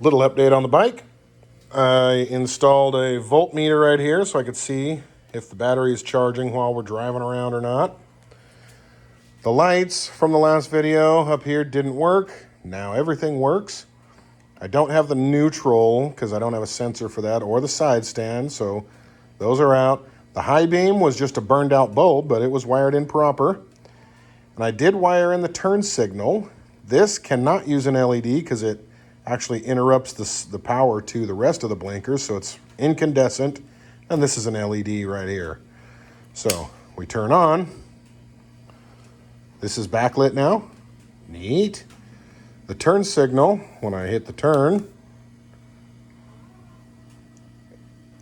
Little update on the bike. I installed a voltmeter right here so I could see if the battery is charging while we're driving around or not. The lights from the last video up here didn't work. Now everything works. I don't have the neutral because I don't have a sensor for that, or the side stand, so those are out. The high beam was just a burned out bulb, but it was wired in proper. And I did wire in the turn signal. This cannot use an LED because it actually interrupts the power to the rest of the blinkers, so it's incandescent. And this is an LED right here. So we turn on. This is backlit now. Neat. The turn signal, when I hit the turn,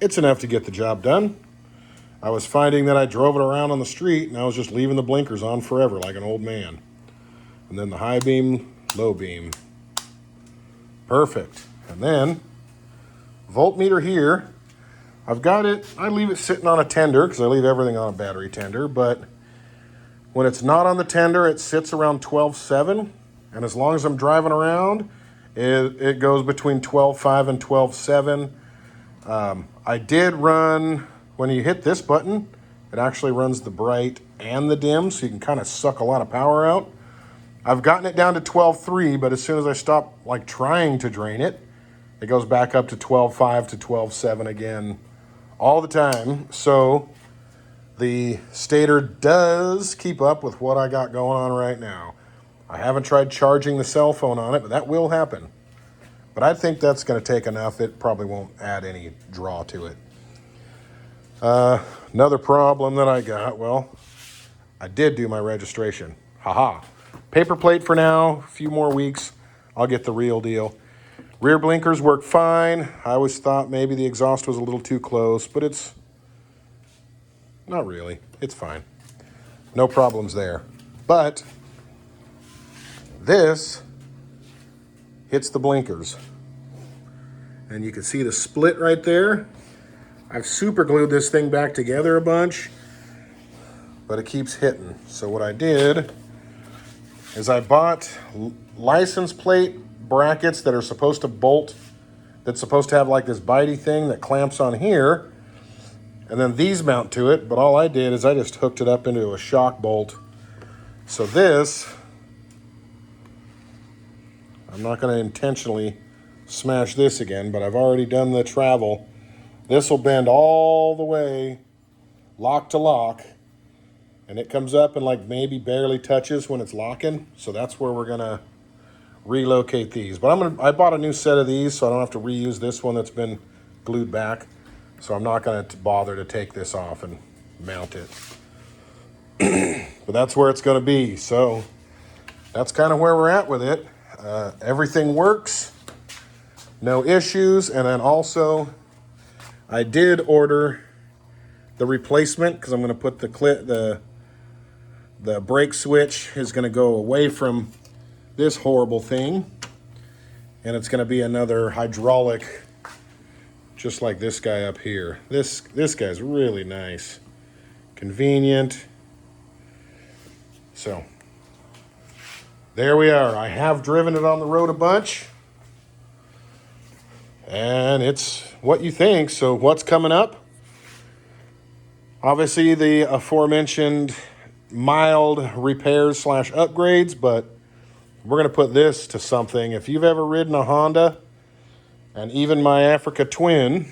it's enough to get the job done. I was finding that I drove it around on the street and I was just leaving the blinkers on forever like an old man. And then the high beam, low beam. Perfect. And then voltmeter here. I've got it, I leave it sitting on a tender because I leave everything on a battery tender, but when it's not on the tender, it sits around 12.7. And as long as I'm driving around, it goes between 12.5 and 12.7. I did run, when you hit this button, it actually runs the bright and the dim, so you can kind of suck a lot of power out. I've gotten it down to 12.3, but as soon as I stop like trying to drain it, it goes back up to 12.5 to 12.7 again all the time. So the stator does keep up with what I got going on right now. I haven't tried charging the cell phone on it, but that will happen. But I think that's going to take enough. It probably won't add any draw to it. Another problem that I got, well, I did do my registration. Haha. Paper plate for now, a few more weeks, I'll get the real deal. Rear blinkers work fine. I always thought maybe the exhaust was a little too close, but it's not really. It's fine. No problems there. But this hits the blinkers. And you can see the split right there. I've super glued this thing back together a bunch, but it keeps hitting. So what I did is I bought license plate brackets that are supposed to bolt, that's supposed to have like this bitey thing that clamps on here. And then these mount to it, but all I did is I just hooked it up into a shock bolt. So this, I'm not going to intentionally smash this again, but I've already done the travel. This will bend all the way, lock to lock, and it comes up and like maybe barely touches when it's locking. So that's where we're going to relocate these. But I bought a new set of these, so I don't have to reuse this one that's been glued back. So I'm not going to bother to take this off and mount it. But that's where it's going to be. So that's kind of where we're at with it. Everything works. No issues. And then also, I did order the replacement because I'm going to put the brake switch is going to go away from this horrible thing. And it's going to be another hydraulic, just like this guy up here. This guy's really nice, convenient. So there we are. I have driven it on the road a bunch, and it's what you think. So what's coming up? Obviously the aforementioned mild repairs / upgrades, but we're going to put this to something. If you've ever ridden a Honda, and even my Africa Twin,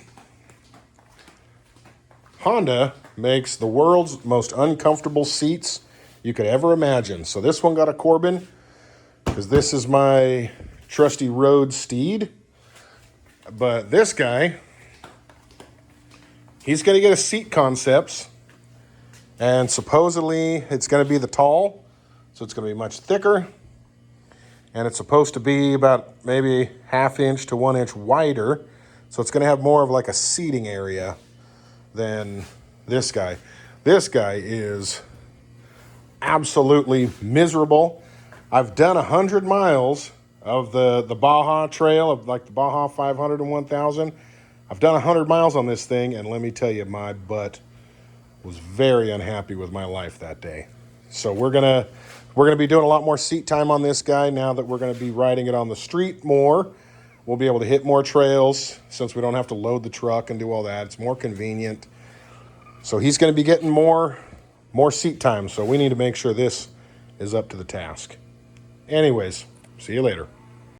Honda makes the world's most uncomfortable seats you could ever imagine. So this one got a Corbin because this is my trusty road steed. But this guy, he's going to get a seat concepts, and supposedly it's going to be the tall, so it's going to be much thicker. And it's supposed to be about maybe 1/2 inch to 1 inch wider. So it's going to have more of like a seating area than this guy. This guy is absolutely miserable. I've done 100 miles of the Baja Trail, of like the Baja 500 and 1000. I've done 100 miles on this thing, and let me tell you, my butt was very unhappy with my life that day. So we're gonna be doing a lot more seat time on this guy now that we're gonna be riding it on the street more. We'll be able to hit more trails since we don't have to load the truck and do all that. It's more convenient. So he's going to be getting more seat time. So we need to make sure this is up to the task. Anyways, see you later.